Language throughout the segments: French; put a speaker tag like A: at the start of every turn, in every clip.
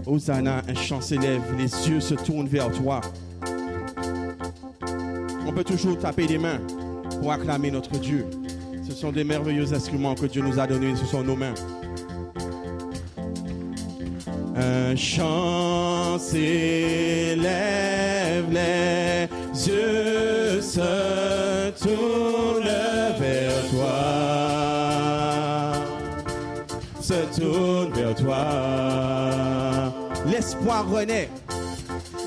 A: Hosanna, un chant s'élève, les yeux se tournent vers toi. On peut toujours taper des mains pour acclamer notre Dieu. Ce sont des merveilleux instruments que Dieu nous a donnés, ce sont nos mains. Un chant s'élève, les yeux se tournent vers toi. Se tournent vers toi. L'espoir renaît.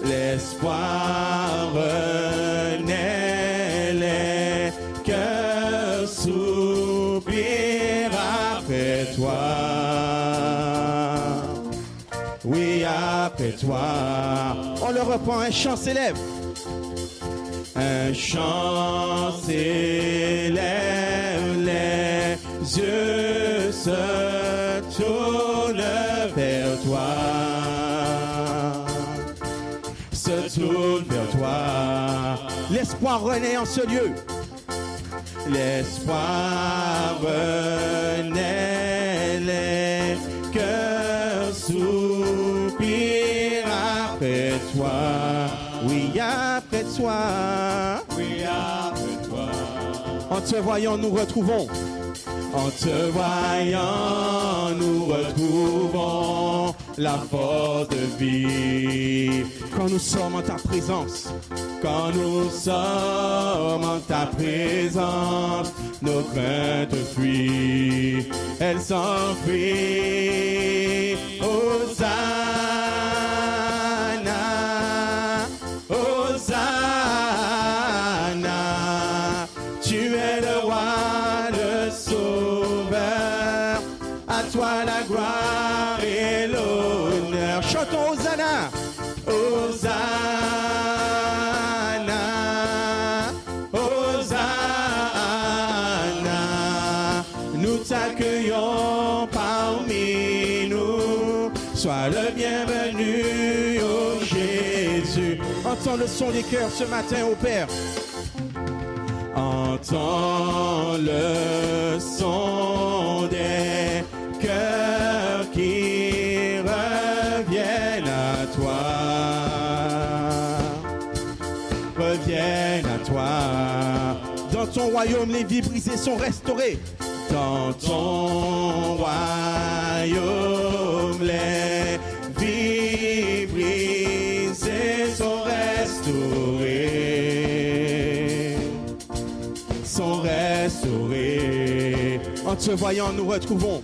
A: L'espoir renaît, les cœurs soupirent après toi. Oui, après toi. On le reprend, un chant s'élève. Un chant s'élève, les yeux se tournent vers toi. Se tournent vers toi. L'espoir renaît en ce lieu. L'espoir renaît, les cœurs soupirent après toi. Oui, après toi. Oui, après toi. En te voyant, nous retrouvons. En te voyant, nous retrouvons la force de vie. Quand nous sommes en ta présence, quand nous sommes en ta présence, nos craintes fuient, elles s'enfuient. Hosanna, Hosanna, tu es le roi, le sauveur, à toi la gloire et l'honneur. Chantons Hosanna, Hosanna, Hosanna, nous t'accueillons parmi nous, sois le bienvenu, ô Jésus. Entends le son des cœurs ce matin, ô Père. Entends le son des cœurs qui reviennent à toi. Reviennent à toi. Dans ton royaume, les vies brisées sont restaurées. Dans ton royaume, les vies brisées sont restaurées. Sont restaurés. En te voyant, nous retrouvons.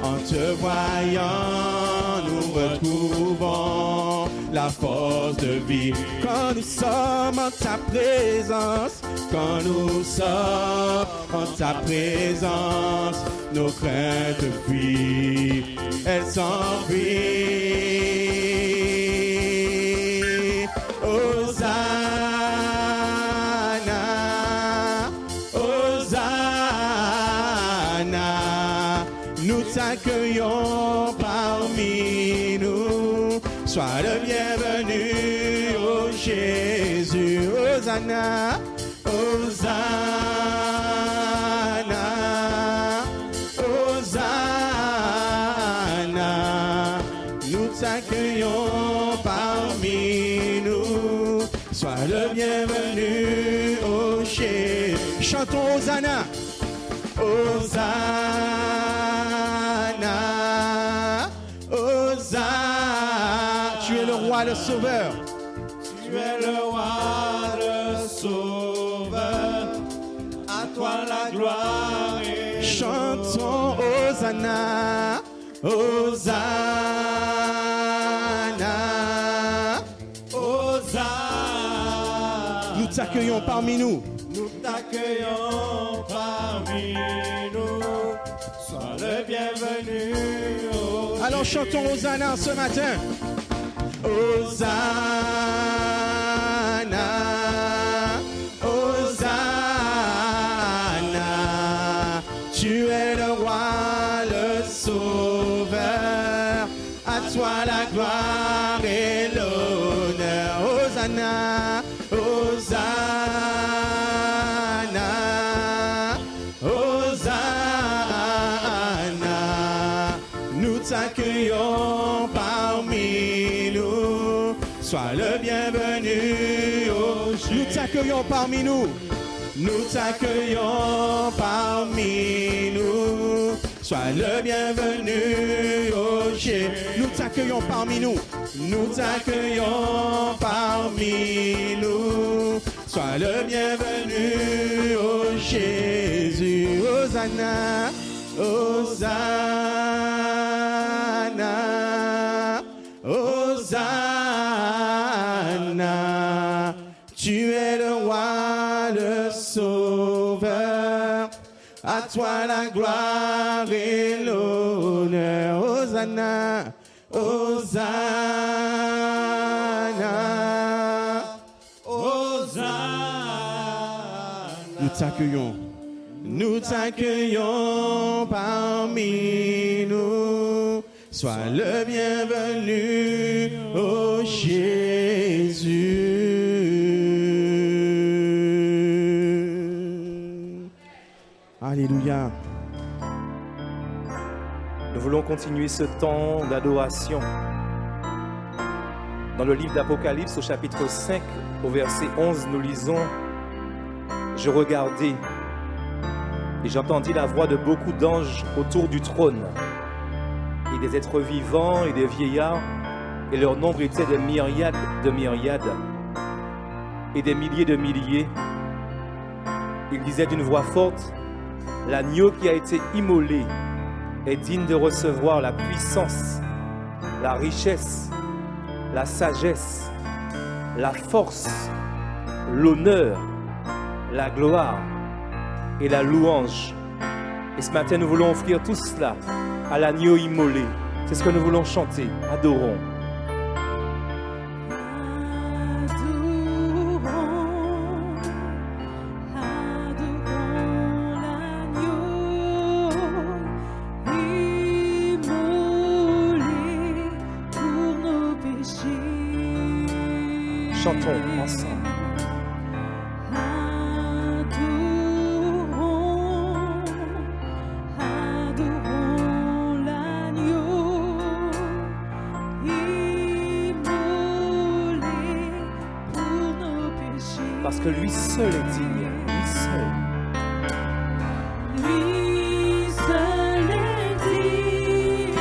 A: En te voyant, nous retrouvons la force de vie. Quand nous sommes en ta présence, quand nous sommes en ta présence, nos craintes fuient, elles s'enfuient. Hosanna, Hosanna, nous t'accueillons parmi nous. Sois le bienvenu, ô Jésus. Hosanna, Hosanna, Hosanna, nous t'accueillons parmi nous. Sois le bienvenu, ô Jésus. Chantons Hosanna, Hosanna, Hosanna. Tu es le roi, le sauveur.
B: Tu es le roi, le sauveur. À toi la gloire et
A: chantons Hosanna, Hosanna,
B: Hosanna.
A: nous t'accueillons parmi nous.
B: Nous t'accueillons parmi nous. Sois le bienvenu.
A: Alors chantons Hosanna ce matin. Hosanna, Hosanna, tu es le roi, le sauveur, à toi la gloire et l'honneur. Hosanna, Hosanna, Hosanna, nous t'accueillons parmi sois le bienvenu au Jésus. Nous t'accueillons parmi nous. Nous t'accueillons parmi nous. Sois le bienvenu au Jésus. Nous t'accueillons parmi nous. Nous t'accueillons parmi nous. Sois le bienvenu au Jésus. Hosanna, Hosanna, Hosanna. Tu es le roi, le sauveur. À toi la gloire et l'honneur. Hosanna, Hosanna,
B: Hosanna.
A: Nous t'accueillons parmi nous. Sois le bienvenu, ô Jésus. Alléluia.
C: Nous voulons continuer ce temps d'adoration. Dans le livre d'Apocalypse, au chapitre 5, au verset 11, nous lisons « Je regardais et j'entendis la voix de beaucoup d'anges autour du trône, et des êtres vivants et des vieillards, et leur nombre était de myriades, et des milliers de milliers. Ils disaient d'une voix forte, « L'agneau qui a été immolé est digne de recevoir la puissance, la richesse, la sagesse, la force, l'honneur, la gloire et la louange. » Et ce matin, nous voulons offrir tout cela à l'agneau immolé. C'est ce que nous voulons chanter. Adorons. Chantons ensemble. Parce que lui seul est digne, lui seul.
D: Lui seul est digne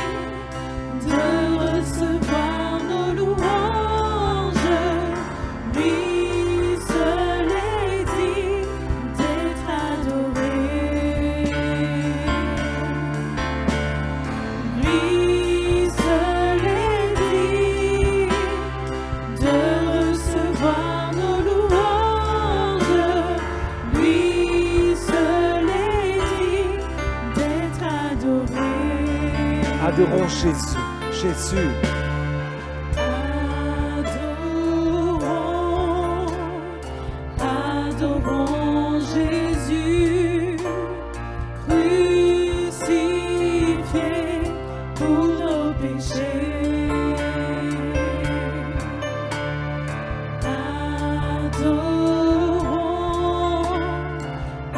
D: de recevoir nos louanges. Lui seul est digne d'être adoré. Lui seul est digne de recevoir nos louanges. Lui seul est digne d'être adoré.
C: Adorons Jésus, Jésus.
D: Adorons Jésus, crucifié pour nos péchés.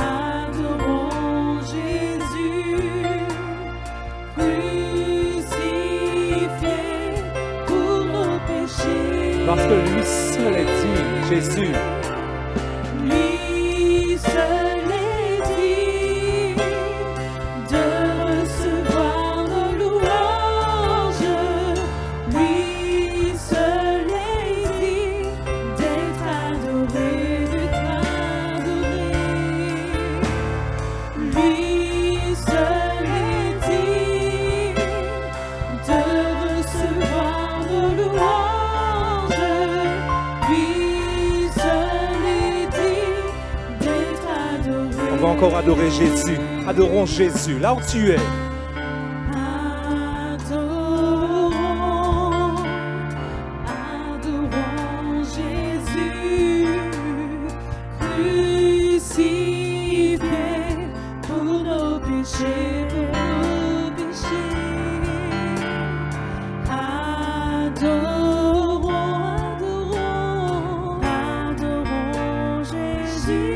D: Adorons Jésus, crucifié pour nos péchés.
C: Parce que lui seul est digne, Jésus.
D: Lui seul est digne de recevoir nos louanges. Lui seul est digne d'être adoré, Lui seul est digne de recevoir nos louanges. Lui seul est digne d'être adoré.
C: On va encore adorer Jésus. Adorons Jésus, là où tu es.
D: Adorons Jésus, crucifié pour nos péchés, Adorons Jésus,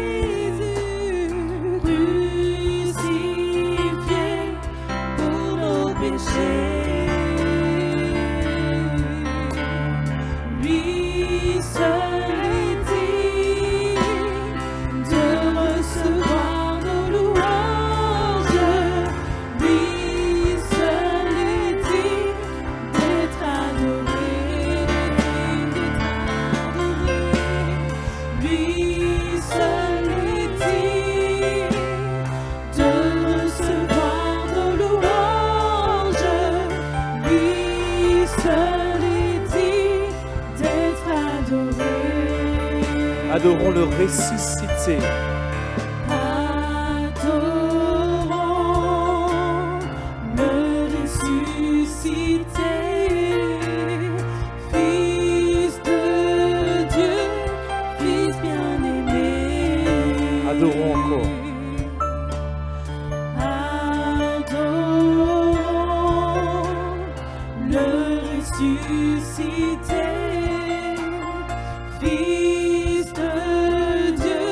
D: crucifié pour nos péchés. Lui
C: Adorons le ressuscité.
D: Adorons le ressuscité, Fils de Dieu, Fils bien-aimé.
C: Adorons encore.
D: Adorons le ressuscité, Fils de Dieu,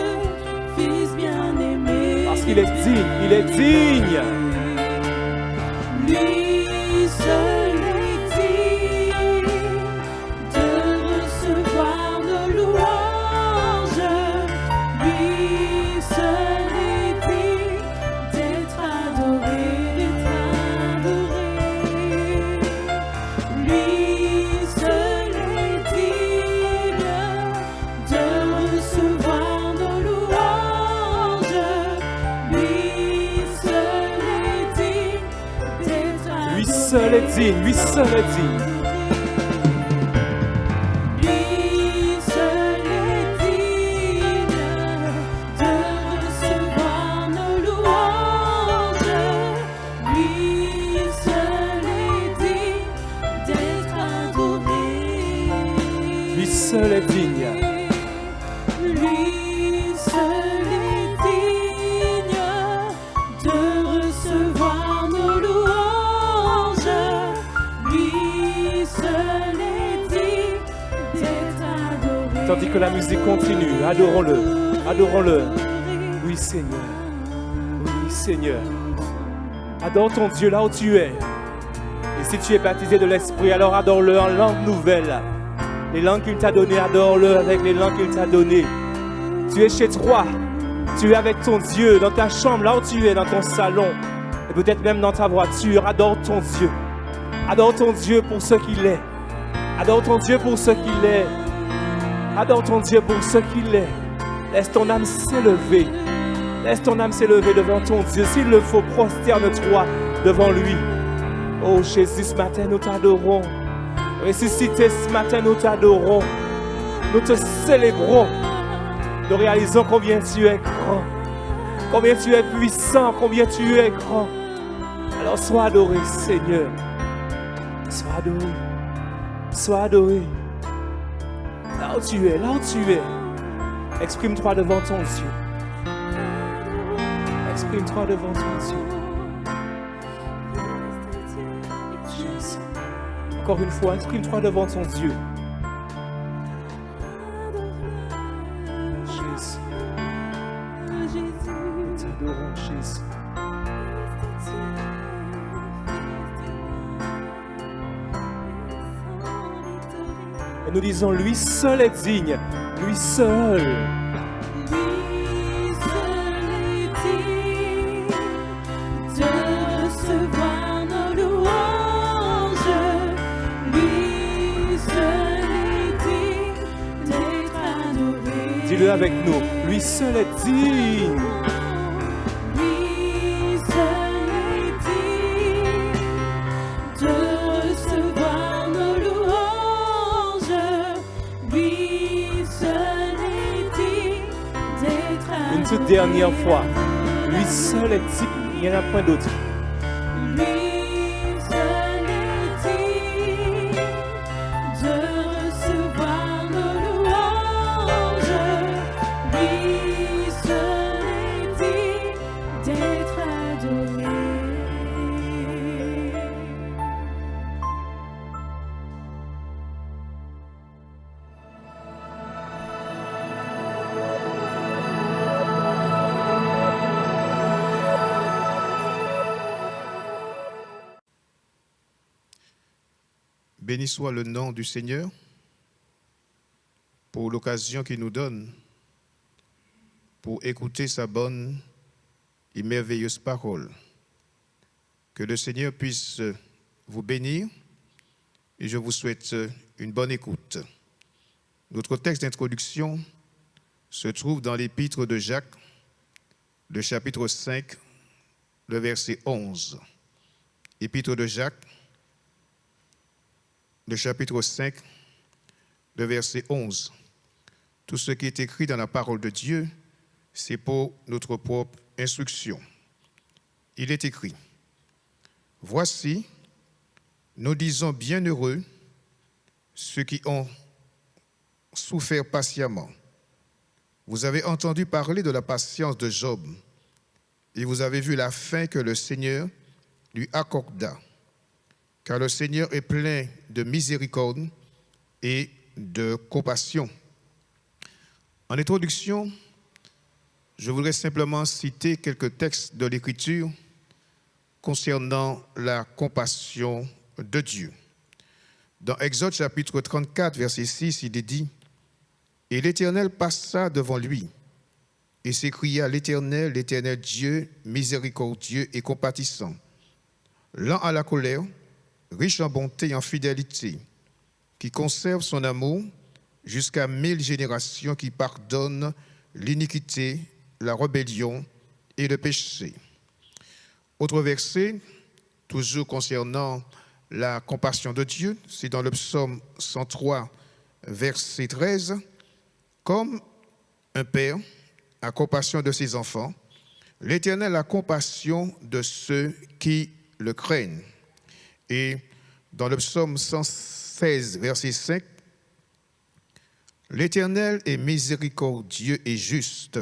D: Fils bien-aimé.
C: Parce qu'il est digne, il est digne.
D: Lui seul est digne de recevoir nos louanges. Lui seul est digne d'être adoré, Lui seul est digne de recevoir nos louanges. Lui seul est digne d'être adoré.
C: Lui seul est digne, lui seul est digne.
D: Lui seul est digne de recevoir nos louanges. Lui seul est digne d'être adoré.
C: Lui seul est digne.
D: Lui seul est digne de recevoir nos louanges. Lui seul est digne d'être adoré.
C: Tandis que la musique continue, adorons-le, adorons-le. Oui Seigneur, oui Seigneur. Adore ton Dieu là où tu es. Et si tu es baptisé de l'Esprit, alors adore-le en langue nouvelle. Les langues qu'il t'a données, adore-le avec les langues qu'il t'a données. Tu es chez toi, tu es avec ton Dieu, dans ta chambre, là où tu es, dans ton salon, et peut-être même dans ta voiture. Adore ton Dieu. Adore ton Dieu pour ce qu'il est. Adore ton Dieu pour ce qu'il est. Adore ton Dieu pour ce qu'il est. Laisse ton âme s'élever. Laisse ton âme s'élever devant ton Dieu. S'il le faut, prosterne-toi devant lui. Oh Jésus, ce matin, nous t'adorons. Ressuscité, ce matin, nous t'adorons. Nous te célébrons. Nous réalisons combien tu es grand. Combien tu es puissant. Combien tu es grand. Alors sois adoré, Seigneur. Sois adoré. Sois adoré. Là où tu es, là où tu es. Exprime-toi devant ton Dieu. Exprime-toi devant ton Dieu. Jésus. Encore une fois, exprime-toi devant ton Dieu. Jésus. Nous t'adorons, Jésus. Et nous disons, lui seul est digne. Lui seul.
D: Lui seul est digne de recevoir nos louanges. Lui seul est digne d'être adoré.
C: Dis-le avec nous. Lui seul est digne.
D: Lui seul est digne de recevoir nos louanges. Lui seul est digne d'être adoré.
C: Une toute dernière fois. Lui seul est digne. Il n'y en a point d'autre.
D: Lui seul est digne de recevoir nos louanges. Lui seul est digne d'être adoré.
E: Béni soit le nom du Seigneur pour l'occasion qu'il nous donne pour écouter sa bonne et merveilleuse parole. Que le Seigneur puisse vous bénir et je vous souhaite une bonne écoute. Notre texte d'introduction se trouve dans l'épître de Jacques, le chapitre 5, le verset 11. Épître de Jacques, le chapitre 5, le verset 11. tout ce qui est écrit dans la parole de Dieu, c'est pour notre propre instruction. Il est écrit, « Voici, nous disons bienheureux ceux qui ont souffert patiemment. Vous avez entendu parler de la patience de Job, et vous avez vu la fin que le Seigneur lui accorda, car le Seigneur est plein de miséricorde et de compassion. » En introduction, je voudrais simplement citer quelques textes de l'Écriture concernant la compassion de Dieu. Dans Exode chapitre 34, verset 6, il est dit « Et l'Éternel passa devant lui, et s'écria l'Éternel, l'Éternel Dieu, miséricordieux et compatissant, lent à la colère, riche en bonté et en fidélité, qui conserve son amour jusqu'à 1000 générations, qui pardonne l'iniquité, la rébellion et le péché. » Autre verset, toujours concernant la compassion de Dieu, c'est dans le psaume 103, verset 13. « Comme un père a compassion de ses enfants, l'Éternel a compassion de ceux qui le craignent. » Et dans le psaume 116, verset 5, « L'Éternel est miséricordieux et juste.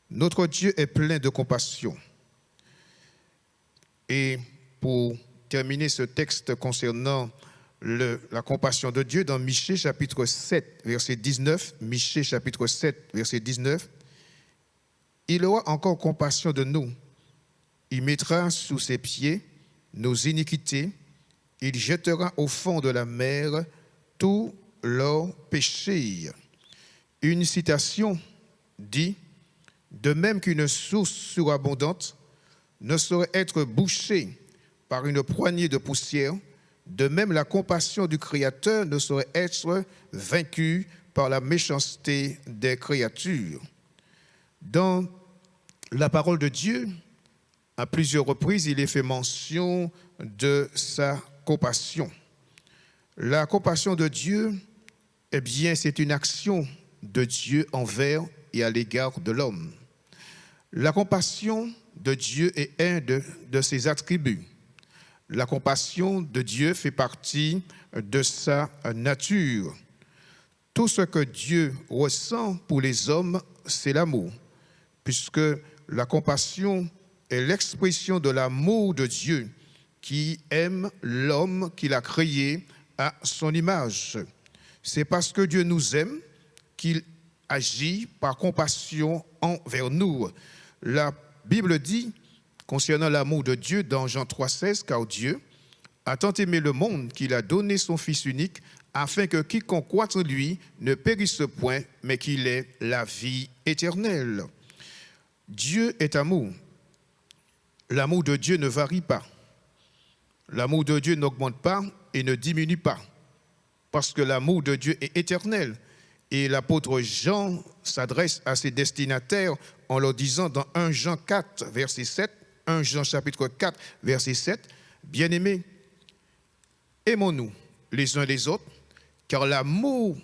E: Notre Dieu est plein de compassion. » Et pour terminer ce texte concernant la compassion de Dieu, dans Michée chapitre 7, verset 19, Michée chapitre 7, verset 19, « Il aura encore compassion de nous. Il mettra sous ses pieds nos iniquités. Il jettera au fond de la mer tous leurs péchés. » Une citation dit, « De même qu'une source surabondante ne saurait être bouchée par une poignée de poussière, de même la compassion du Créateur ne saurait être vaincue par la méchanceté des créatures. » Dans la parole de Dieu, à plusieurs reprises, il est fait mention de sa compassion. La compassion de Dieu, eh bien, c'est une action de Dieu envers et à l'égard de l'homme. La compassion de Dieu est un de ses attributs. La compassion de Dieu fait partie de sa nature. Tout ce que Dieu ressent pour les hommes, c'est l'amour, puisque la compassion est l'expression de l'amour de Dieu qui aime l'homme qu'il a créé à son image. C'est parce que Dieu nous aime qu'il agit par compassion envers nous. La Bible dit, concernant l'amour de Dieu, dans Jean 3,16, « Car Dieu a tant aimé le monde qu'il a donné son Fils unique, afin que quiconque croit en lui ne périsse point, mais qu'il ait la vie éternelle. » Dieu est amour. L'amour de Dieu ne varie pas. L'amour de Dieu n'augmente pas et ne diminue pas, parce que l'amour de Dieu est éternel. Et l'apôtre Jean s'adresse à ses destinataires en leur disant dans 1 Jean 4, verset 7, 1 Jean chapitre 4, verset 7, « Bien-aimés, aimons-nous les uns les autres, car l'amour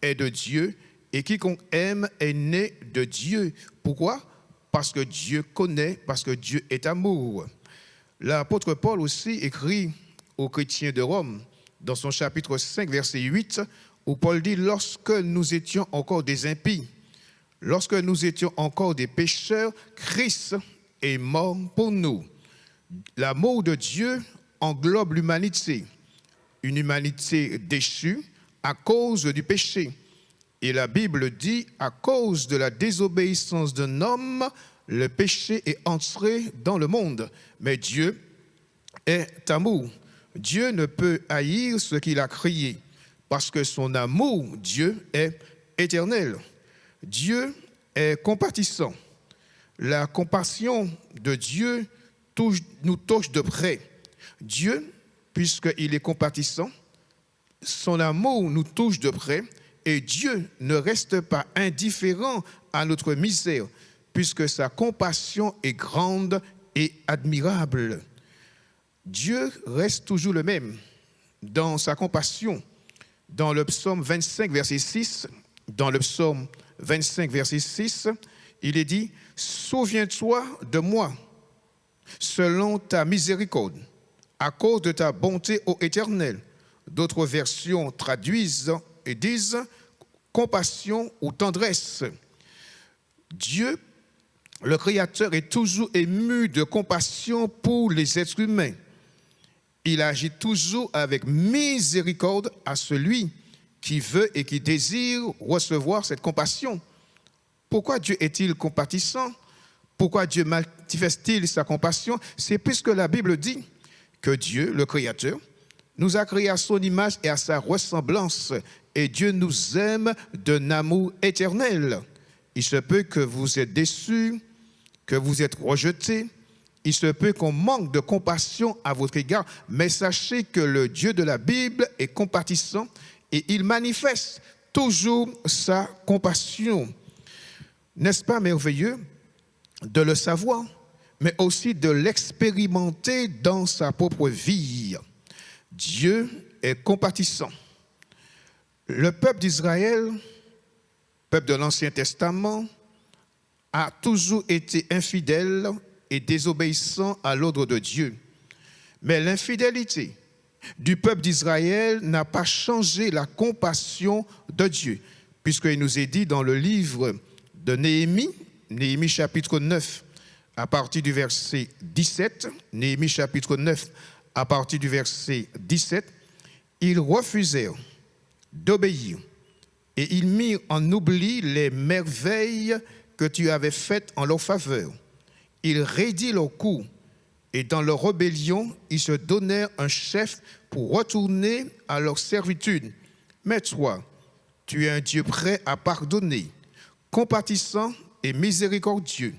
E: est de Dieu, et quiconque aime est né de Dieu. » Pourquoi? Parce que Dieu connaît, parce que Dieu est amour. L'apôtre Paul aussi écrit aux chrétiens de Rome, dans son chapitre 5, verset 8, où Paul dit « Lorsque nous étions encore des impies, lorsque nous étions encore des pécheurs, Christ est mort pour nous. » L'amour de Dieu englobe l'humanité, une humanité déchue à cause du péché. Et la Bible dit, à cause de la désobéissance d'un homme, le péché est entré dans le monde. Mais Dieu est amour. Dieu ne peut haïr ce qu'il a créé, parce que son amour, Dieu, est éternel. Dieu est compatissant. La compassion de Dieu nous touche de près. Dieu, puisqu'il est compatissant, son amour nous touche de près, et Dieu ne reste pas indifférent à notre misère, puisque sa compassion est grande et admirable. Dieu reste toujours le même dans sa compassion. Dans le psaume 25, verset 6, dans le psaume 25, verset 6, il est dit « Souviens-toi de moi, selon ta miséricorde, à cause de ta bonté, ô Éternel. » D'autres versions traduisent et disent « compassion ou tendresse ». Dieu, le Créateur, est toujours ému de compassion pour les êtres humains. Il agit toujours avec miséricorde à celui qui veut et qui désire recevoir cette compassion. Pourquoi Dieu est-il compatissant? Pourquoi Dieu manifeste-t-il sa compassion? C'est puisque la Bible dit que Dieu, le Créateur, nous a créés à son image et à sa ressemblance. Et Dieu nous aime d'un amour éternel. Il se peut que vous êtes déçus, que vous êtes rejetés. Il se peut qu'on manque de compassion à votre égard, mais sachez que le Dieu de la Bible est compatissant et il manifeste toujours sa compassion. N'est-ce pas merveilleux de le savoir, mais aussi de l'expérimenter dans sa propre vie? Dieu est compatissant. Le peuple d'Israël, peuple de l'Ancien Testament, a toujours été infidèle et désobéissant à l'ordre de Dieu. Mais l'infidélité du peuple d'Israël n'a pas changé la compassion de Dieu, puisqu'il nous est dit dans le livre de Néhémie, Néhémie chapitre 9, à partir du verset 17, Néhémie chapitre 9, à partir du verset 17, ils refusèrent d'obéir et ils mirent en oubli les merveilles que tu avais faites en leur faveur. Ils raidirent leur cou et dans leur rébellion, ils se donnèrent un chef pour retourner à leur servitude. Mais toi, tu es un Dieu prêt à pardonner, compatissant et miséricordieux,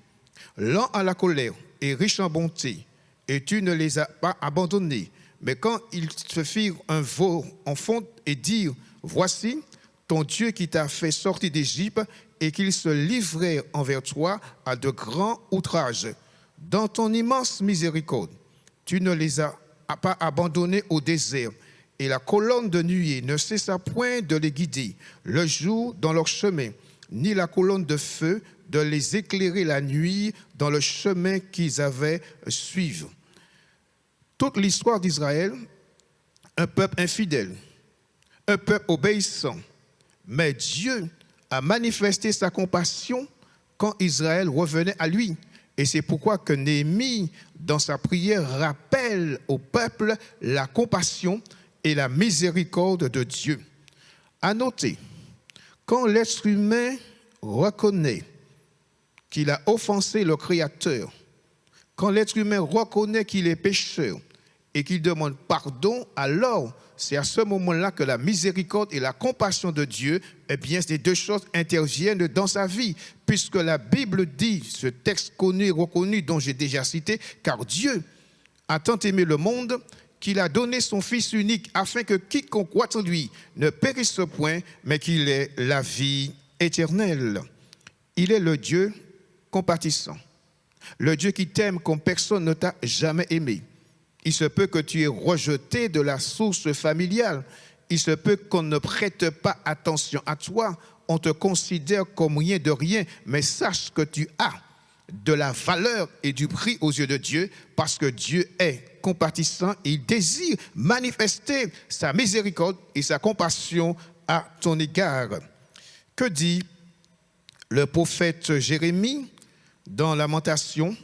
E: lent à la colère et riche en bonté, et tu ne les as pas abandonnés. Mais quand ils se firent un veau en fonte et dirent, voici ton Dieu qui t'a fait sortir d'Égypte, et qu'ils se livraient envers toi à de grands outrages. Dans ton immense miséricorde, tu ne les as pas abandonnés au désert, et la colonne de nuée ne cessa point de les guider le jour dans leur chemin, ni la colonne de feu de les éclairer la nuit dans le chemin qu'ils avaient à suivre. Toute l'histoire d'Israël, un peuple infidèle, un peuple obéissant, mais Dieu a manifesté sa compassion quand Israël revenait à lui. Et c'est pourquoi que Néhémie, dans sa prière, rappelle au peuple la compassion et la miséricorde de Dieu. À noter, quand l'être humain reconnaît qu'il a offensé le Créateur, quand l'être humain reconnaît qu'il est pécheur et qu'il demande pardon, alors c'est à ce moment-là que la miséricorde et la compassion de Dieu, eh bien, ces deux choses interviennent dans sa vie. Puisque la Bible dit, ce texte connu et reconnu dont j'ai déjà cité, car Dieu a tant aimé le monde qu'il a donné son Fils unique afin que quiconque croit en lui ne périsse point, mais qu'il ait la vie éternelle. Il est le Dieu compatissant, le Dieu qui t'aime comme personne ne t'a jamais aimé. Il se peut que tu aies rejeté de la source familiale. Il se peut qu'on ne prête pas attention à toi. On te considère comme rien de rien. Mais sache que tu as de la valeur et du prix aux yeux de Dieu parce que Dieu est compatissant et il désire manifester sa miséricorde et sa compassion à ton égard. Que dit le prophète Jérémie dans Lamentation,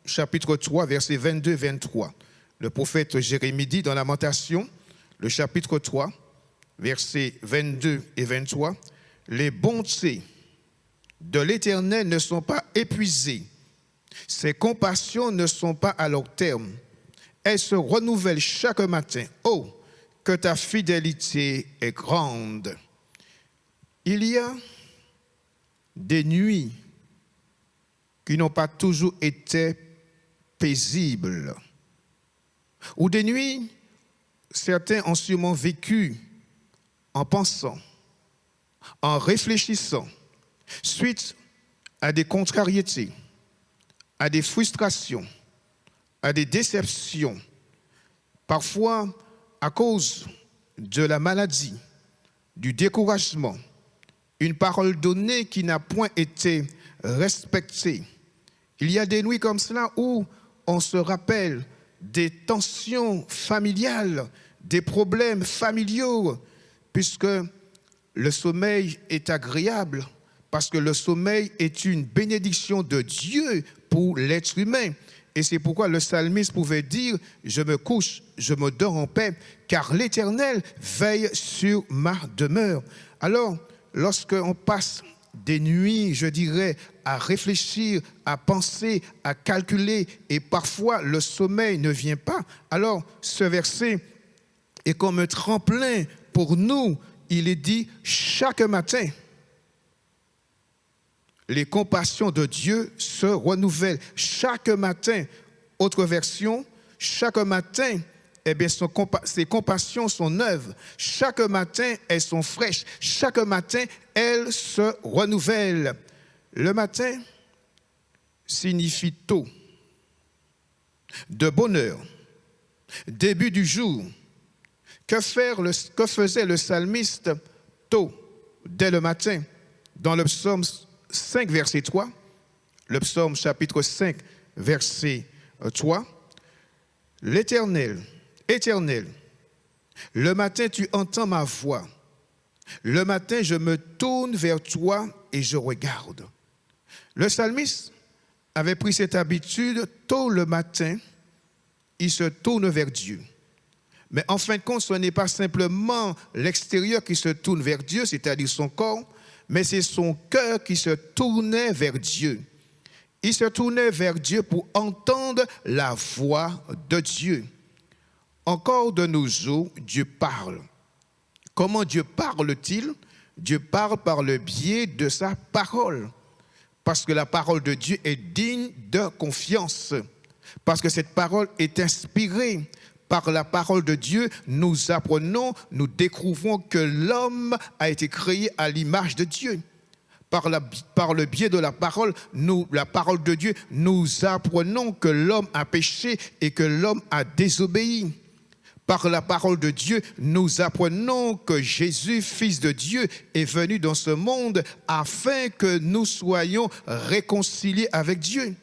E: chapitre 3, versets 22-23. Le prophète Jérémie dit dans Lamentation, le chapitre 3, versets 22 et 23, « Les bontés de l'Éternel ne sont pas épuisées, ses compassions ne sont pas à leur terme, elles se renouvellent chaque matin. Oh, que ta fidélité est grande. » Il y a des nuits qui n'ont pas toujours été paisibles. Ou des nuits, certains ont sûrement vécu en pensant, en réfléchissant, suite à des contrariétés, à des frustrations, à des déceptions, parfois à cause de la maladie, du découragement, une parole donnée qui n'a point été respectée. Il y a des nuits comme cela où on se rappelle des tensions familiales, des problèmes familiaux, puisque le sommeil est agréable, parce que le sommeil est une bénédiction de Dieu pour l'être humain. Et c'est pourquoi le psalmiste pouvait dire « Je me couche, je me dors en paix, car l'Éternel veille sur ma demeure. » Alors, lorsqu'on passe des nuits, je dirais, à réfléchir, à penser, à calculer, et parfois le sommeil ne vient pas, alors ce verset est comme un tremplin pour nous. Il est dit chaque matin, les compassions de Dieu se renouvellent. Chaque matin, autre version, chaque matin, eh bien, ses compassions sont neuves. Chaque matin, elles sont fraîches. Chaque matin, elles se renouvellent. Le matin signifie tôt, de bonheur, début du jour. Que faisait le psalmiste tôt, dès le matin, dans le psaume 5, verset 3, le psaume chapitre 5, verset 3, l'Éternel, Éternel, le matin tu entends ma voix, le matin je me tourne vers toi et je regarde. Le psalmiste avait pris cette habitude, tôt le matin, il se tourne vers Dieu. Mais en fin de compte, ce n'est pas simplement l'extérieur qui se tourne vers Dieu, c'est-à-dire son corps, mais c'est son cœur qui se tournait vers Dieu. Il se tournait vers Dieu pour entendre la voix de Dieu. Encore de nos jours, Dieu parle. Comment Dieu parle-t-il? Dieu parle par le biais de sa parole. Parce que la parole de Dieu est digne de confiance. Parce que cette parole est inspirée. Par la parole de Dieu, nous apprenons, nous découvrons que l'homme a été créé à l'image de Dieu. Par le biais de la parole de Dieu, nous apprenons que l'homme a péché et que l'homme a désobéi. Par la parole de Dieu, nous apprenons que Jésus, Fils de Dieu, est venu dans ce monde afin que nous soyons réconciliés avec Dieu.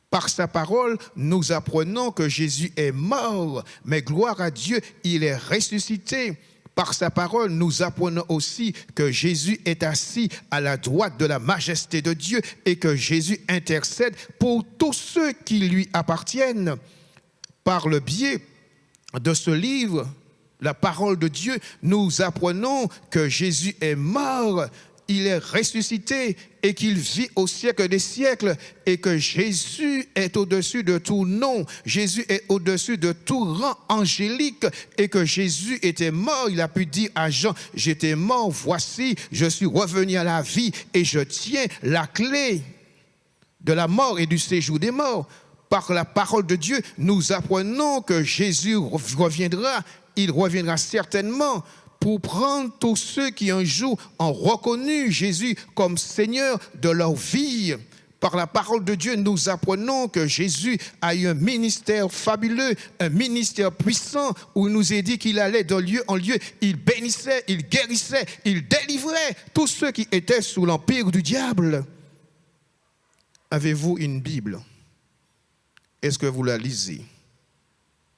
E: Par sa parole, nous apprenons que Jésus est mort, mais gloire à Dieu, il est ressuscité. Par sa parole, nous apprenons aussi que Jésus est assis à la droite de la majesté de Dieu et que Jésus intercède pour tous ceux qui lui appartiennent. Par le biais de ce livre, la parole de Dieu, nous apprenons que Jésus est mort, il est ressuscité et qu'il vit au siècle des siècles et que Jésus est au-dessus de tout nom, Jésus est au-dessus de tout rang angélique et que Jésus était mort. Il a pu dire à Jean, j'étais mort, voici, je suis revenu à la vie et je tiens la clé de la mort et du séjour des morts. Par la parole de Dieu, nous apprenons que Jésus reviendra, il reviendra certainement pour prendre tous ceux qui un jour ont reconnu Jésus comme Seigneur de leur vie. Par la parole de Dieu, nous apprenons que Jésus a eu un ministère fabuleux, un ministère puissant, où il nous est dit qu'il allait de lieu en lieu, il bénissait, il guérissait, il délivrait tous ceux qui étaient sous l'empire du diable. Avez-vous une Bible? Est-ce que vous la lisez?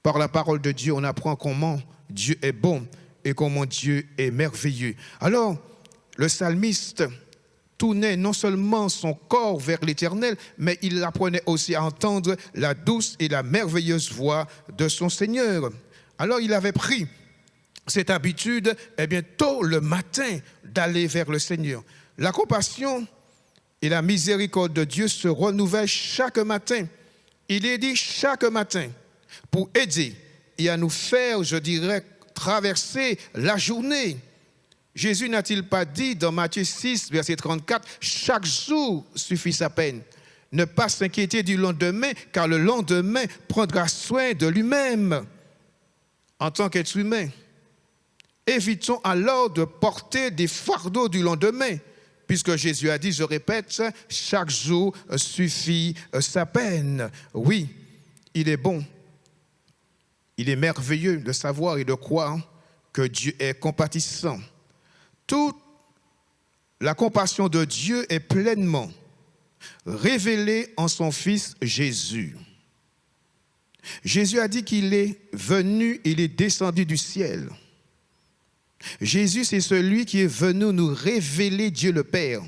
E: Par la parole de Dieu, on apprend comment Dieu est bon et comment Dieu est merveilleux. Alors, le psalmiste tournait non seulement son corps vers l'Éternel, mais il apprenait aussi à entendre la douce et la merveilleuse voix de son Seigneur. Alors, il avait pris cette habitude, tôt le matin, d'aller vers le Seigneur. La compassion et la miséricorde de Dieu se renouvellent chaque matin. Il est dit chaque matin pour aider et à nous faire, je dirais, traverser la journée. Jésus n'a-t-il pas dit dans Matthieu 6, verset 34, « Chaque jour suffit sa peine. Ne pas s'inquiéter du lendemain, car le lendemain prendra soin de lui-même. » En tant qu'être humain, évitons alors de porter des fardeaux du lendemain, puisque Jésus a dit, je répète, « Chaque jour suffit sa peine. » Oui, il est bon. Il est merveilleux de savoir et de croire que Dieu est compatissant. Toute la compassion de Dieu est pleinement révélée en son Fils Jésus. Jésus a dit qu'il est venu, il est descendu du ciel. Jésus, c'est celui qui est venu nous révéler Dieu le Père.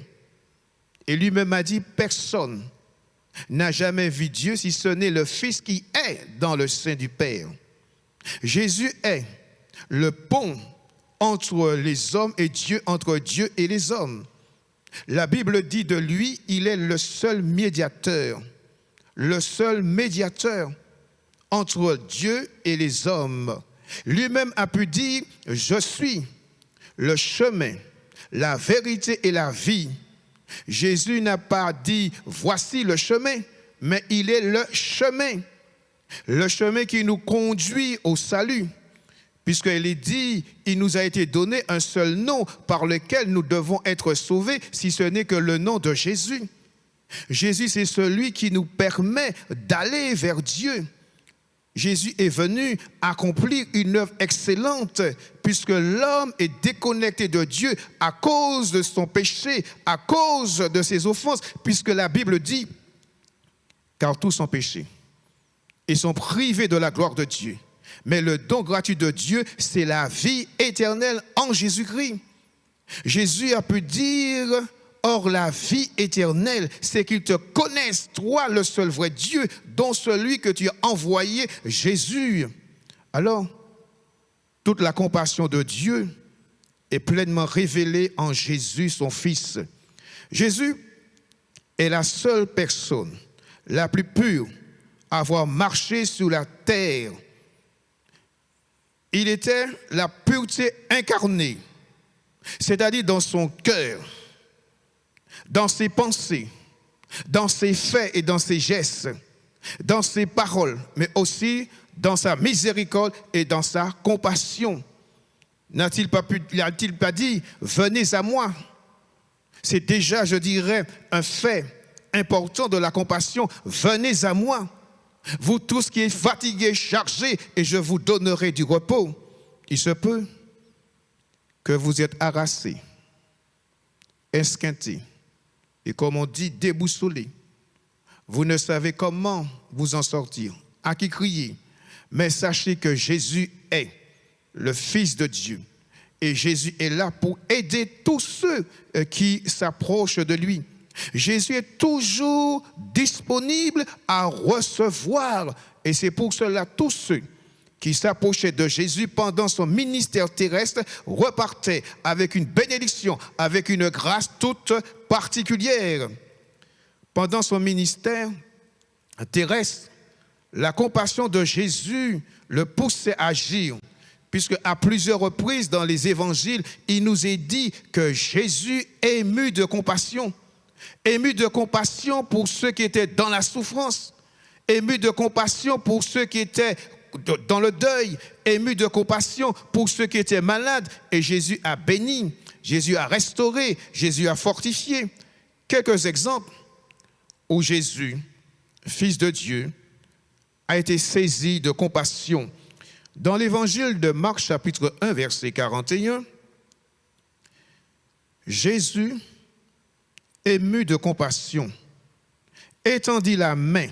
E: Et lui-même a dit, personne n'a jamais vu Dieu si ce n'est le Fils qui est dans le sein du Père. Jésus est le pont entre les hommes et Dieu, entre Dieu et les hommes. La Bible dit de lui, il est le seul médiateur entre Dieu et les hommes. Lui-même a pu dire, je suis le chemin, la vérité et la vie. Jésus n'a pas dit, voici le chemin, mais il est le chemin qui nous conduit au salut. Puisqu'il est dit, il nous a été donné un seul nom par lequel nous devons être sauvés, si ce n'est que le nom de Jésus. Jésus, c'est celui qui nous permet d'aller vers Dieu. Jésus est venu accomplir une œuvre excellente puisque l'homme est déconnecté de Dieu à cause de son péché, à cause de ses offenses, puisque la Bible dit « car tous sont péchés et sont privés de la gloire de Dieu. Mais le don gratuit de Dieu, c'est la vie éternelle en Jésus-Christ. » Jésus a pu dire « Or, la vie éternelle, c'est qu'ils te connaissent, toi, le seul vrai Dieu, dont celui que tu as envoyé, Jésus. » Alors, toute la compassion de Dieu est pleinement révélée en Jésus, son Fils. Jésus est la seule personne, la plus pure, à avoir marché sur la terre. Il était la pureté incarnée, c'est-à-dire dans son cœur, dans ses pensées, dans ses faits et dans ses gestes, dans ses paroles, mais aussi dans sa miséricorde et dans sa compassion. N'a-t-il pas dit, venez à moi? C'est déjà, je dirais, un fait important de la compassion. Venez à moi, vous tous qui êtes fatigués, chargés, et je vous donnerai du repos. Il se peut que vous êtes harassés, esquintés, et comme on dit, déboussolés. Vous ne savez comment vous en sortir, à qui crier. Mais sachez que Jésus est le Fils de Dieu. Et Jésus est là pour aider tous ceux qui s'approchent de lui. Jésus est toujours disponible à recevoir. Et c'est pour cela tous ceux qui s'approchaient de Jésus pendant son ministère terrestre repartaient avec une bénédiction, avec une grâce toute particulière. Pendant son ministère terrestre, la compassion de Jésus le poussait à agir, puisque à plusieurs reprises dans les évangiles, il nous est dit que Jésus est ému de compassion pour ceux qui étaient dans la souffrance, ému de compassion pour ceux qui étaient dans le deuil, ému de compassion pour ceux qui étaient malades. Et Jésus a béni, Jésus a restauré, Jésus a fortifié. Quelques exemples où Jésus, Fils de Dieu, a été saisi de compassion. Dans l'évangile de Marc, chapitre 1, verset 41, Jésus, ému de compassion, étendit la main,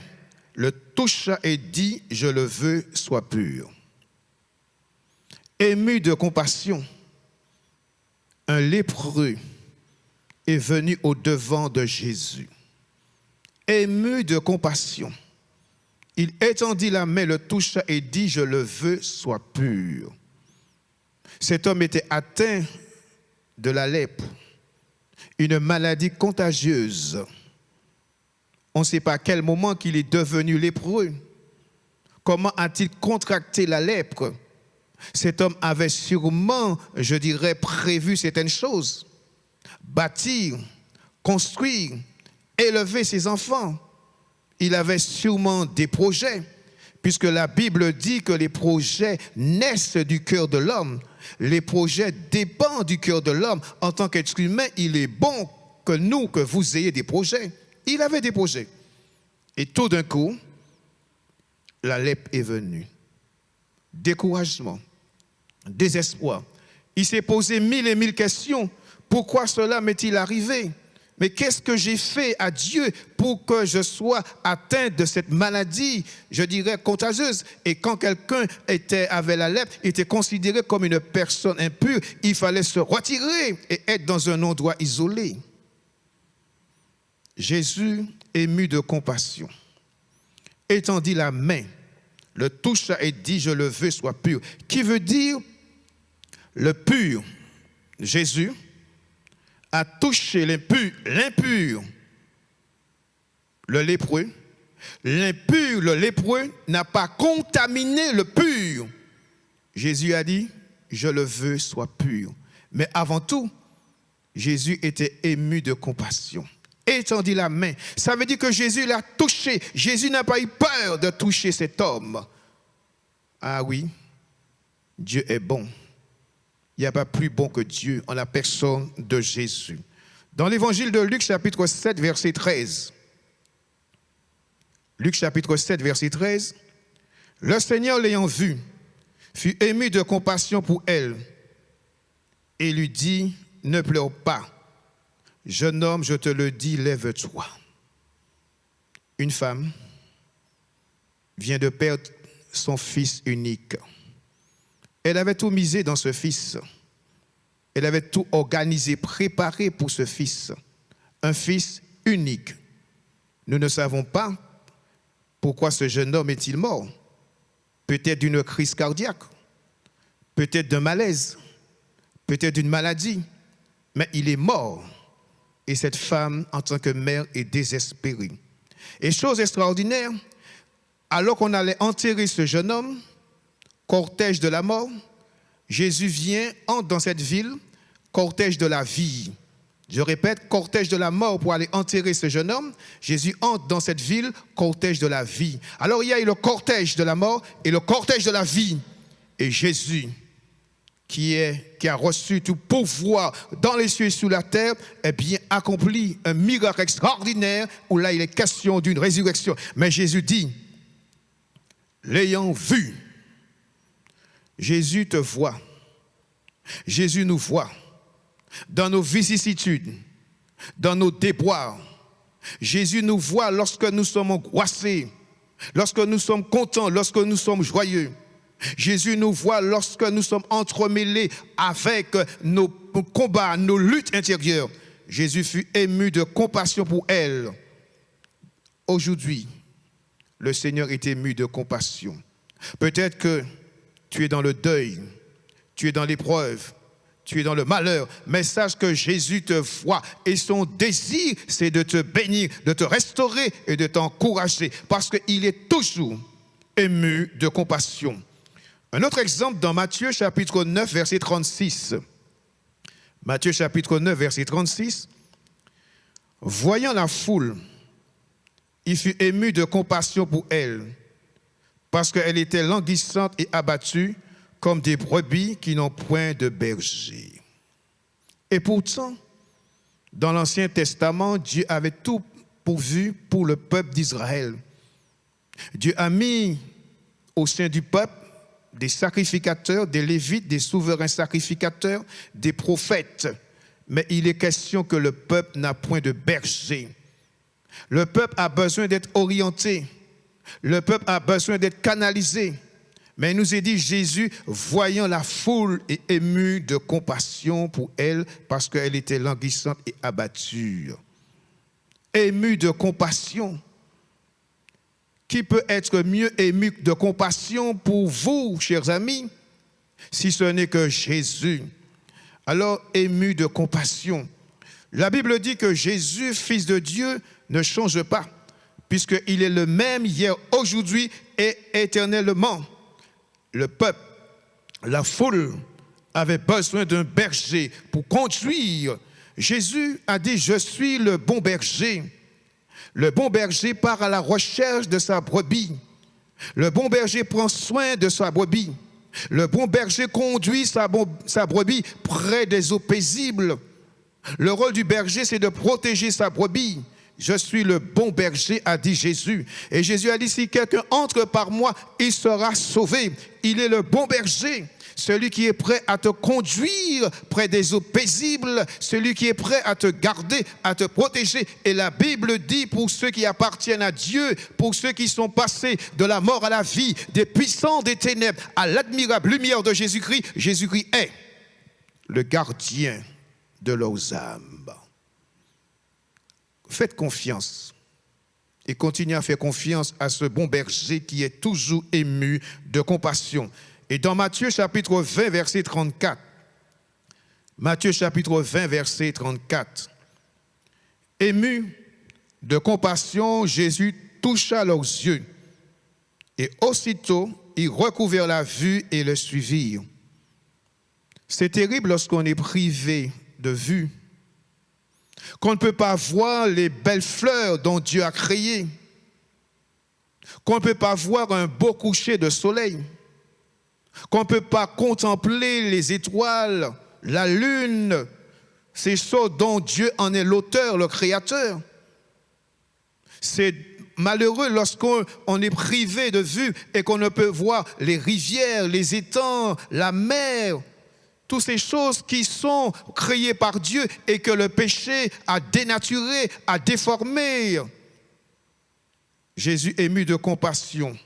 E: le toucha et dit, je le veux, sois pur. Ému de compassion, un lépreux est venu au-devant de Jésus. Ému de compassion, il étendit la main, le toucha et dit, je le veux, sois pur. Cet homme était atteint de la lèpre, une maladie contagieuse. On ne sait pas à quel moment qu'il est devenu lépreux. Comment a-t-il contracté la lèpre? Cet homme avait sûrement, je dirais, prévu certaines choses. Bâtir, construire, élever ses enfants. Il avait sûrement des projets, puisque la Bible dit que les projets naissent du cœur de l'homme. Les projets dépendent du cœur de l'homme. En tant qu'être humain, il est bon que vous ayez des projets. Il avait des projets. Et tout d'un coup, la lèpre est venue. Découragement, désespoir. Il s'est posé 1000 et 1000 questions. pourquoi cela m'est-il arrivé? Mais qu'est-ce que j'ai fait à Dieu pour que je sois atteint de cette maladie, je dirais, contagieuse? Et quand quelqu'un avait la lèpre, il était considéré comme une personne impure. Il fallait se retirer et être dans un endroit isolé. Jésus, ému de compassion, étendit la main, le toucha et dit, je le veux, sois pur. Qui veut dire le pur. Jésus a touché l'impur, le lépreux. L'impur, le lépreux, n'a pas contaminé le pur. Jésus a dit, je le veux, sois pur. Mais avant tout, Jésus était ému de compassion. Étendit la main. Ça veut dire que Jésus l'a touché. Jésus n'a pas eu peur de toucher cet homme. Ah oui, Dieu est bon. Il n'y a pas plus bon que Dieu en la personne de Jésus. Dans l'évangile de Luc, chapitre 7, verset 13. Luc, chapitre 7, verset 13. Le Seigneur, l'ayant vue, fut ému de compassion pour elle et lui dit, ne pleure pas. Jeune homme, je te le dis, lève-toi. Une femme vient de perdre son fils unique. Elle avait tout misé dans ce fils. Elle avait tout organisé, préparé pour ce fils. Un fils unique. Nous ne savons pas pourquoi ce jeune homme est-il mort. Peut-être d'une crise cardiaque, peut-être d'un malaise, peut-être d'une maladie, mais il est mort. Et cette femme, en tant que mère, est désespérée. Et chose extraordinaire, alors qu'on allait enterrer ce jeune homme, cortège de la mort, Jésus vient, entre dans cette ville, cortège de la vie. Je répète, cortège de la mort pour aller enterrer ce jeune homme. Jésus entre dans cette ville, cortège de la vie. Alors il y a eu le cortège de la mort et le cortège de la vie. Et Jésus, qui a reçu tout pouvoir dans les cieux et sous la terre, eh bien accompli un miracle extraordinaire où là il est question d'une résurrection. Mais Jésus dit, l'ayant vu, Jésus te voit, Jésus nous voit dans nos vicissitudes, dans nos déboires. Jésus nous voit lorsque nous sommes angoissés, lorsque nous sommes contents, lorsque nous sommes joyeux. Jésus nous voit lorsque nous sommes entremêlés avec nos combats, nos luttes intérieures. Jésus fut ému de compassion pour elle. Aujourd'hui, le Seigneur est ému de compassion. Peut-être que tu es dans le deuil, tu es dans l'épreuve, tu es dans le malheur, mais sache que Jésus te voit et son désir, c'est de te bénir, de te restaurer et de t'encourager parce qu'il est toujours ému de compassion. Un autre exemple dans Matthieu chapitre 9, verset 36. Matthieu chapitre 9, verset 36. Voyant la foule, il fut ému de compassion pour elle, parce qu'elle était languissante et abattue, comme des brebis qui n'ont point de berger. Et pourtant, dans l'Ancien Testament, Dieu avait tout pourvu pour le peuple d'Israël. Dieu a mis au sein du peuple des sacrificateurs, des lévites, des souverains sacrificateurs, des prophètes. Mais il est question que le peuple n'a point de berger. Le peuple a besoin d'être orienté. Le peuple a besoin d'être canalisé. Mais il nous est dit, Jésus, voyant la foule, est ému de compassion pour elle parce qu'elle était languissante et abattue. Ému de compassion. Qui peut être mieux ému de compassion pour vous, chers amis, si ce n'est que Jésus? Alors, ému de compassion. La Bible dit que Jésus, Fils de Dieu, ne change pas, puisqu'il est le même hier, aujourd'hui et éternellement. Le peuple, la foule, avait besoin d'un berger pour conduire. Jésus a dit, je suis le bon berger. Le bon berger part à la recherche de sa brebis. Le bon berger prend soin de sa brebis. Le bon berger conduit sa brebis près des eaux paisibles. Le rôle du berger, c'est de protéger sa brebis. je suis le bon berger, a dit Jésus. Et Jésus a dit, si quelqu'un entre par moi, il sera sauvé. Il est le bon berger. Celui qui est prêt à te conduire près des eaux paisibles, celui qui est prêt à te garder, à te protéger. Et la Bible dit, pour ceux qui appartiennent à Dieu, pour ceux qui sont passés de la mort à la vie, des puissants des ténèbres, à l'admirable lumière de Jésus-Christ, Jésus-Christ est le gardien de leurs âmes. Faites confiance et continuez à faire confiance à ce bon berger qui est toujours ému de compassion. Et dans Matthieu chapitre 20, verset 34, Matthieu chapitre 20, verset 34, ému de compassion, Jésus toucha leurs yeux et aussitôt ils recouvrirent la vue et le suivirent. C'est terrible lorsqu'on est privé de vue, qu'on ne peut pas voir les belles fleurs dont Dieu a créées, qu'on ne peut pas voir un beau coucher de soleil, qu'on ne peut pas contempler les étoiles, la lune, ces choses dont Dieu en est l'auteur, le créateur. C'est malheureux lorsqu'on est privé de vue et qu'on ne peut voir les rivières, les étangs, la mer, toutes ces choses qui sont créées par Dieu et que le péché a dénaturé, a déformé. Jésus ému de compassion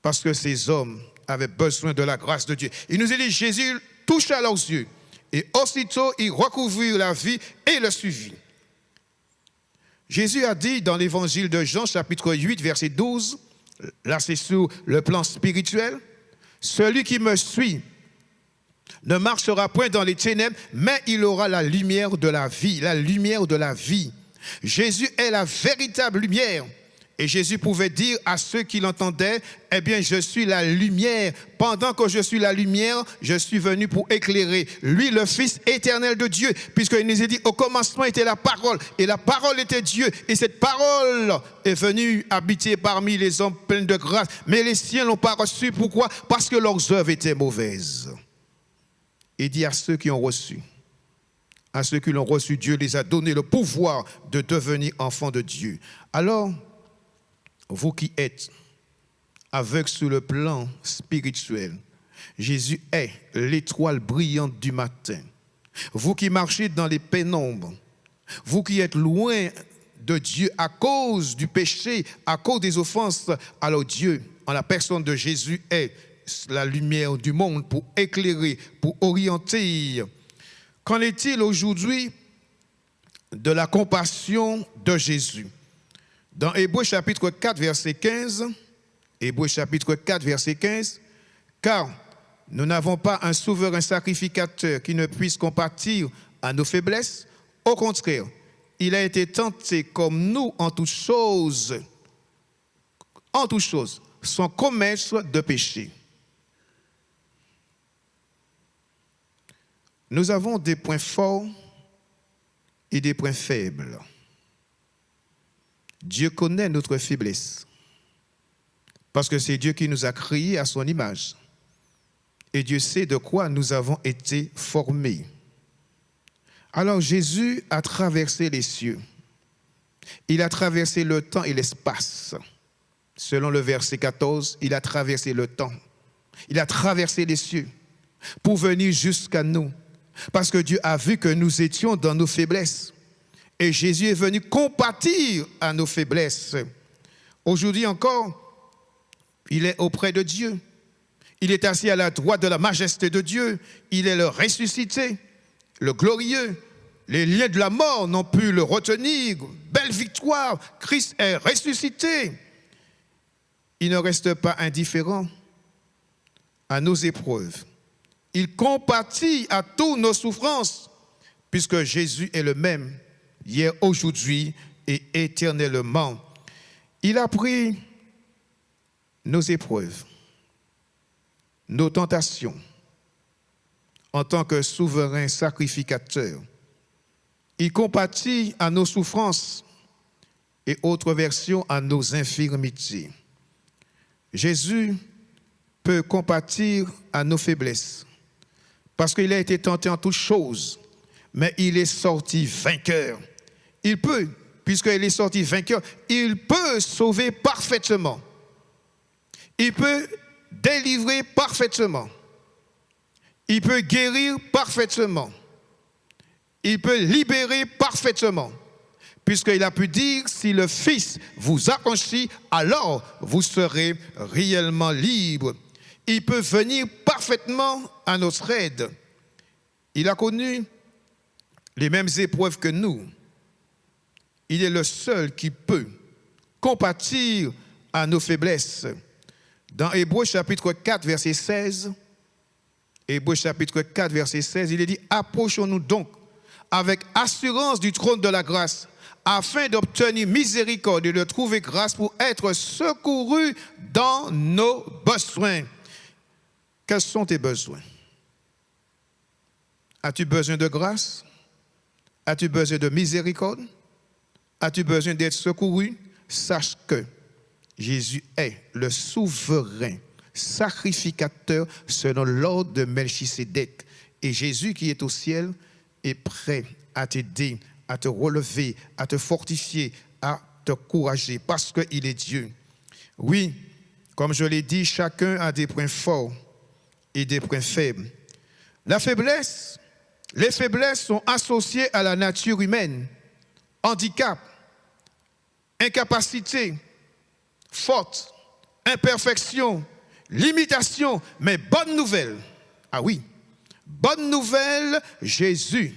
E: parce que ces hommes avaient besoin de la grâce de Dieu. Il nous a dit, Jésus toucha leurs yeux et aussitôt ils recouvrirent la vie et le suivirent. Jésus a dit dans l'évangile de Jean, chapitre 8, verset 12, là c'est sur le plan spirituel, celui qui me suit ne marchera point dans les ténèbres, mais il aura la lumière de la vie, la lumière de la vie. Jésus est la véritable lumière. Et Jésus pouvait dire à ceux qui l'entendaient, eh bien, je suis la lumière. Pendant que je suis la lumière, je suis venu pour éclairer. Lui, le Fils éternel de Dieu, puisqu'il nous a dit, au commencement était la parole, et la parole était Dieu. Et cette parole est venue habiter parmi les hommes pleins de grâce. Mais les siens ne l'ont pas reçu. Pourquoi? Parce que leurs œuvres étaient mauvaises. Il dit à ceux qui ont reçu, à ceux qui l'ont reçu, Dieu les a donné le pouvoir de devenir enfants de Dieu. Alors, vous qui êtes aveugles sur le plan spirituel, Jésus est l'étoile brillante du matin. Vous qui marchez dans les pénombres, vous qui êtes loin de Dieu à cause du péché, à cause des offenses, alors Dieu, en la personne de Jésus, est la lumière du monde pour éclairer, pour orienter. Qu'en est-il aujourd'hui de la compassion de Jésus? Dans Hébreux chapitre 4, verset 15, Hébreux chapitre 4, verset 15, car nous n'avons pas un souverain sacrificateur qui ne puisse compatir à nos faiblesses. Au contraire, il a été tenté comme nous en toutes choses, sans commettre de péché. Nous avons des points forts et des points faibles. Dieu connaît notre faiblesse parce que c'est Dieu qui nous a créés à son image. Et Dieu sait de quoi nous avons été formés. Alors Jésus a traversé les cieux. Il a traversé le temps et l'espace. Selon le verset 14, il a traversé le temps. Il a traversé les cieux pour venir jusqu'à nous. Parce que Dieu a vu que nous étions dans nos faiblesses. Et Jésus est venu compatir à nos faiblesses. Aujourd'hui encore, il est auprès de Dieu. Il est assis à la droite de la majesté de Dieu. Il est le ressuscité, le glorieux. Les liens de la mort n'ont pu le retenir. Belle victoire, Christ est ressuscité. Il ne reste pas indifférent à nos épreuves. Il compatit à toutes nos souffrances, puisque Jésus est le même, hier, aujourd'hui et éternellement. Il a pris nos épreuves, nos tentations, en tant que souverain sacrificateur. Il compatit à nos souffrances et, autre version, à nos infirmités. Jésus peut compatir à nos faiblesses, parce qu'il a été tenté en toutes choses, mais il est sorti vainqueur. Il peut puisqu'il est sorti vainqueur, il peut sauver parfaitement. Il peut délivrer parfaitement. Il peut guérir parfaitement. Il peut libérer parfaitement. Puisqu'il a pu dire, si le Fils vous affranchit, alors vous serez réellement libre. Il peut venir parfaitement à notre aide. Il a connu les mêmes épreuves que nous. Il est le seul qui peut compatir à nos faiblesses. Dans Hébreux chapitre 4, verset 16, Hébreux chapitre 4, verset 16, il est dit, approchons-nous donc avec assurance du trône de la grâce, afin d'obtenir miséricorde et de trouver grâce pour être secourus dans nos besoins. Quels sont tes besoins? As-tu besoin de grâce? As-tu besoin de miséricorde? As-tu besoin d'être secouru? Sache que Jésus est le souverain sacrificateur selon l'ordre de Melchisédek. Et Jésus qui est au ciel est prêt à t'aider, à te relever, à te fortifier, à te encourager, parce qu'il est Dieu. Oui, comme je l'ai dit, chacun a des points forts et des points faibles. Les faiblesses sont associées à la nature humaine. Handicap, incapacité, faute, imperfection, limitation, mais bonne nouvelle. Ah oui, bonne nouvelle, Jésus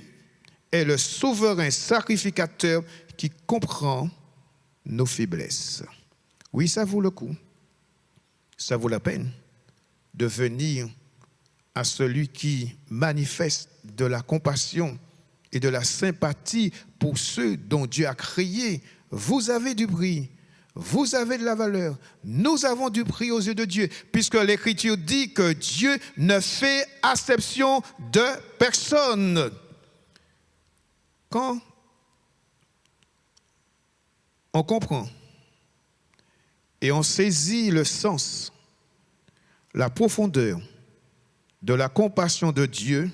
E: est le souverain sacrificateur qui comprend nos faiblesses. Oui, ça vaut le coup. Ça vaut la peine de venir à celui qui manifeste de la compassion et de la sympathie pour ceux dont Dieu a créé. Vous avez du prix, vous avez de la valeur. Nous avons du prix aux yeux de Dieu, puisque l'Écriture dit que Dieu ne fait acception de personne. Quand on comprend et on saisit le sens, la profondeur de la compassion de Dieu,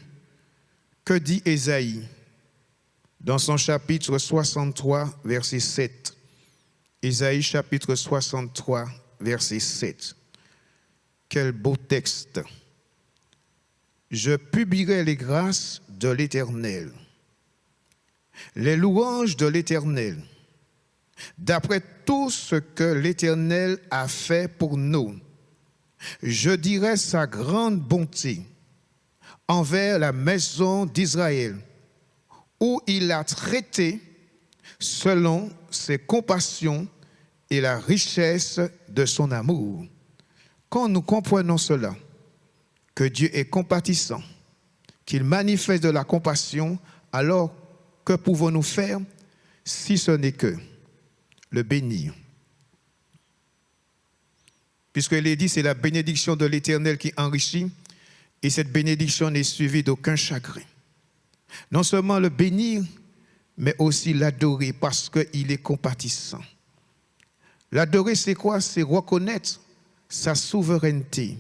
E: que dit Ésaïe dans son chapitre 63, verset 7. Ésaïe chapitre 63, verset 7. Quel beau texte. Je publierai les grâces de l'Éternel, les louanges de l'Éternel, d'après tout ce que l'Éternel a fait pour nous. Je dirai sa grande bonté envers la maison d'Israël, où il a traité selon ses compassions et la richesse de son amour. Quand nous comprenons cela, que Dieu est compatissant, qu'il manifeste de la compassion, alors que pouvons-nous faire si ce n'est que le bénir? Puisqu'il est dit, c'est la bénédiction de l'Éternel qui enrichit, et cette bénédiction n'est suivie d'aucun chagrin. Non seulement le bénir, mais aussi l'adorer, parce qu'il est compatissant. L'adorer, c'est quoi? C'est reconnaître sa souveraineté,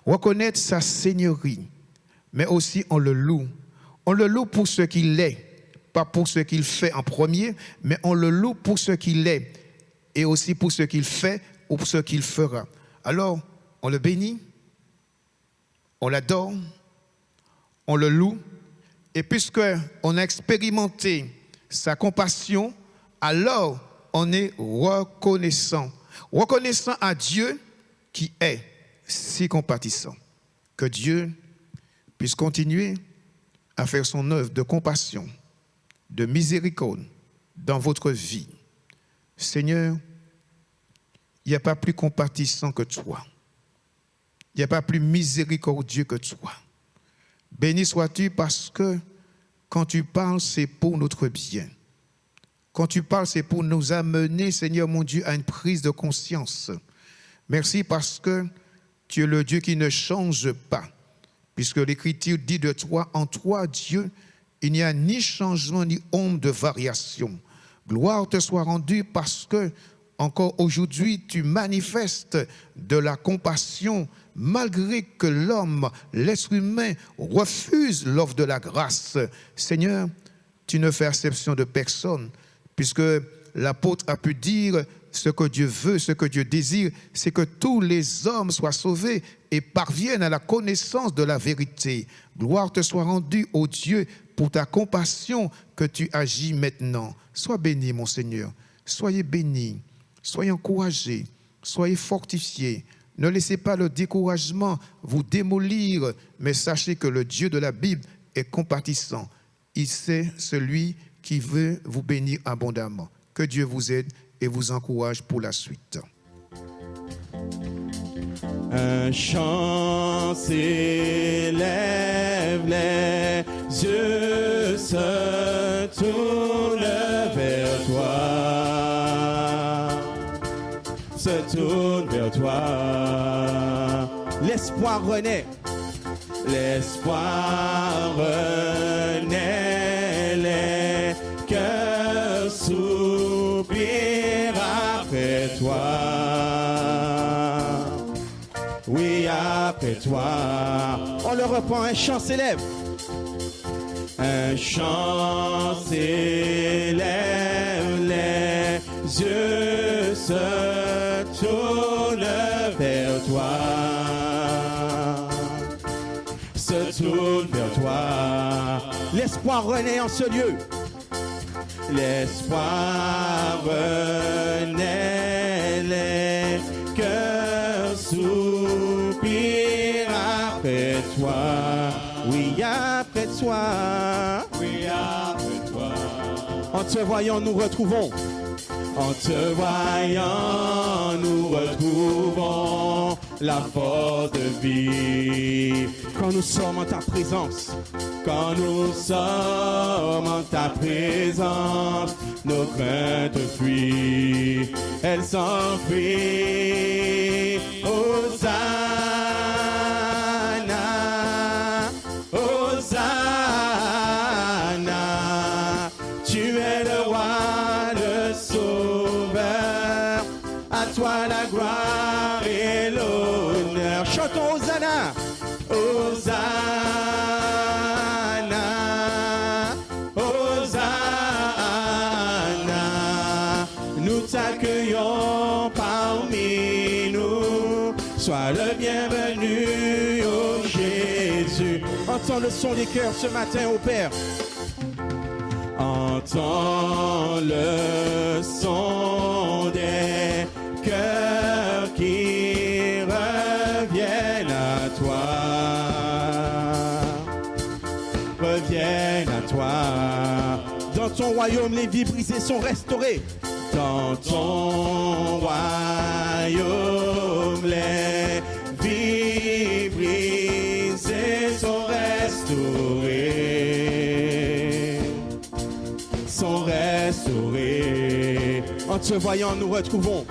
E: reconnaître sa seigneurie, mais aussi on le loue. On le loue pour ce qu'il est, pas pour ce qu'il fait en premier, mais on le loue pour ce qu'il est, et aussi pour ce qu'il fait ou pour ce qu'il fera. Alors, on le bénit, on l'adore, on le loue, et puisqu'on a expérimenté sa compassion, alors on est reconnaissant. Reconnaissant à Dieu qui est si compatissant. Que Dieu puisse continuer à faire son œuvre de compassion, de miséricorde dans votre vie. Seigneur, il n'y a pas plus compatissant que toi. Il n'y a pas plus miséricordieux que toi. Béni sois-tu parce que quand tu parles, c'est pour notre bien. Quand tu parles, c'est pour nous amener, Seigneur mon Dieu, à une prise de conscience. Merci parce que tu es le Dieu qui ne change pas. Puisque l'Écriture dit de toi, en toi, Dieu, il n'y a ni changement ni ombre de variation. Gloire te soit rendue parce que, encore aujourd'hui, tu manifestes de la compassion malgré que l'homme, l'être humain, refuse l'offre de la grâce. Seigneur, tu ne fais exception de personne puisque l'apôtre a pu dire ce que Dieu veut, ce que Dieu désire, c'est que tous les hommes soient sauvés et parviennent à la connaissance de la vérité. Gloire te soit rendue, ô Dieu, pour ta compassion que tu agis maintenant. Sois béni, mon Seigneur. Soyez bénis, soyez encouragés, soyez fortifiés. Ne laissez pas le découragement vous démolir, mais sachez que le Dieu de la Bible est compatissant. Il sait celui qui veut vous bénir abondamment. Que Dieu vous aide et vous encourage pour la suite.
A: Un chant s'élève, les yeux se tournent vers toi, se tournent vers toi. L'espoir renaît, l'espoir renaît, les cœurs soupirent après toi. Oui, après toi, on le reprend, un chant s'élève. Un chant s'élève, les yeux se tournent vers toi. Se tournent vers toi. L'espoir renaît en ce lieu. L'espoir renaît, les cœurs soupirent après toi. Oui, après toi.
B: Oui, après toi.
A: En te voyant, nous retrouvons. En te voyant, nous retrouvons la force de vie. Quand nous sommes en ta présence, quand nous sommes en ta présence, nos craintes fuient, elles s'enfuient. Hosanna, Hosanna, tu es le roi, le sauveur, à toi la gloire et l'honneur. Chantons Hosanna, Hosanna, Hosanna, nous t'accueillons parmi nous, sois le bienvenu, ô Jésus. Entends le son des cœurs ce matin, ô Père. Entends le son des cœurs qui reviennent à toi. Reviennent à toi. Dans ton royaume, les vies brisées sont restaurées. Dans ton royaume, les vies brisées sont restaurées. Sont restaurées. En te voyant, nous retrouvons.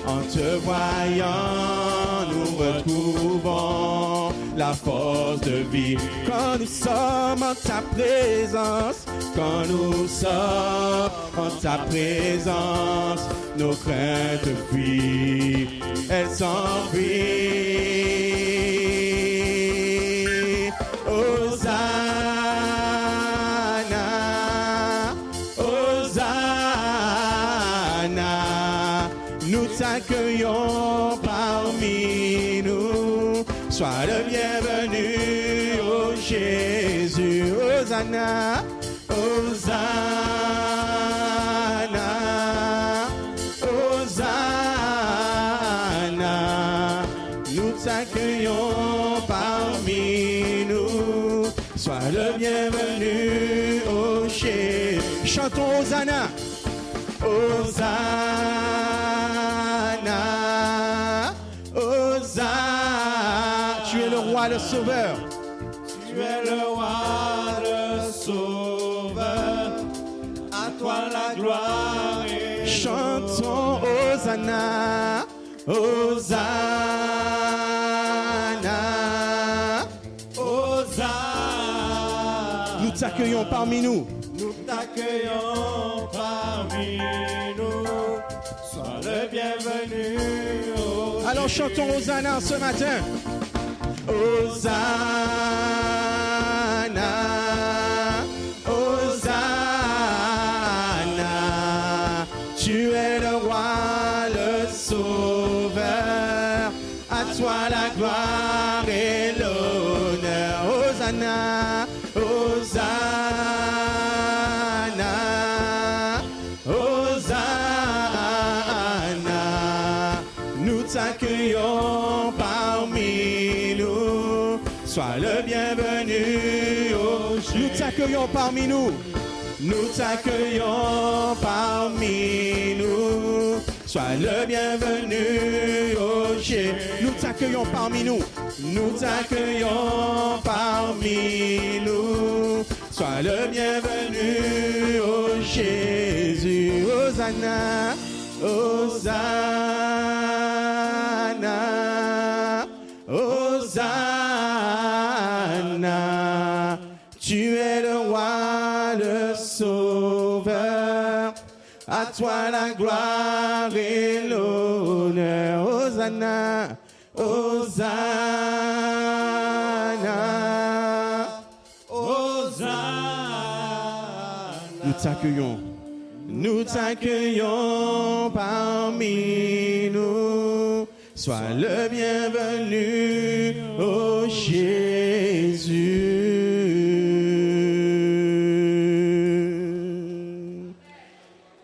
A: En te voyant, nous retrouvons la force de vie. Quand nous sommes en ta présence, quand nous sommes en ta présence, nos craintes fuient, elles s'enfuient. Hosanna, Hosanna, nous t'accueillons parmi nous. Sois le bienvenu, ô Jésus. Hosanna, Hosanna, Hosanna, nous t'accueillons parmi nous. Sois le bienvenu, ô Jésus. Chantons Hosanna, Hosanna, Hosanna. Tu es le roi, le sauveur.
B: Tu es le roi, le sauveur, à toi la gloire et
A: Chantons Hosanna, Hosanna,
B: Hosanna.
A: nous t'accueillons parmi nous.
B: Nous t'accueillons parmi nous. Sois le bienvenu. Ô
A: Alors chantons Hosanna ce matin. Hosanna, Hosanna, Hosanna, Hosanna, Hosanna. Nous t'accueillons parmi nous. Sois le bienvenu. Nous t'accueillons parmi nous. Nous t'accueillons parmi nous. Sois le bienvenu, oh Jésus. Nous t'accueillons parmi nous. Nous t'accueillons parmi nous. Sois le bienvenu, oh Jésus. Hosanna, Hosanna, Hosanna. Tu es le roi, le sauveur. À toi la gloire et l'honneur. Hosanna, Hosanna,
B: Hosanna.
A: Nous t'accueillons parmi nous. Sois le bienvenu, ô Jésus.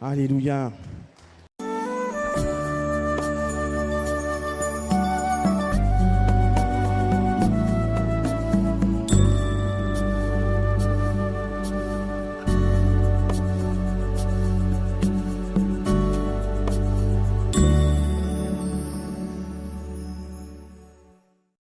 A: Alléluia.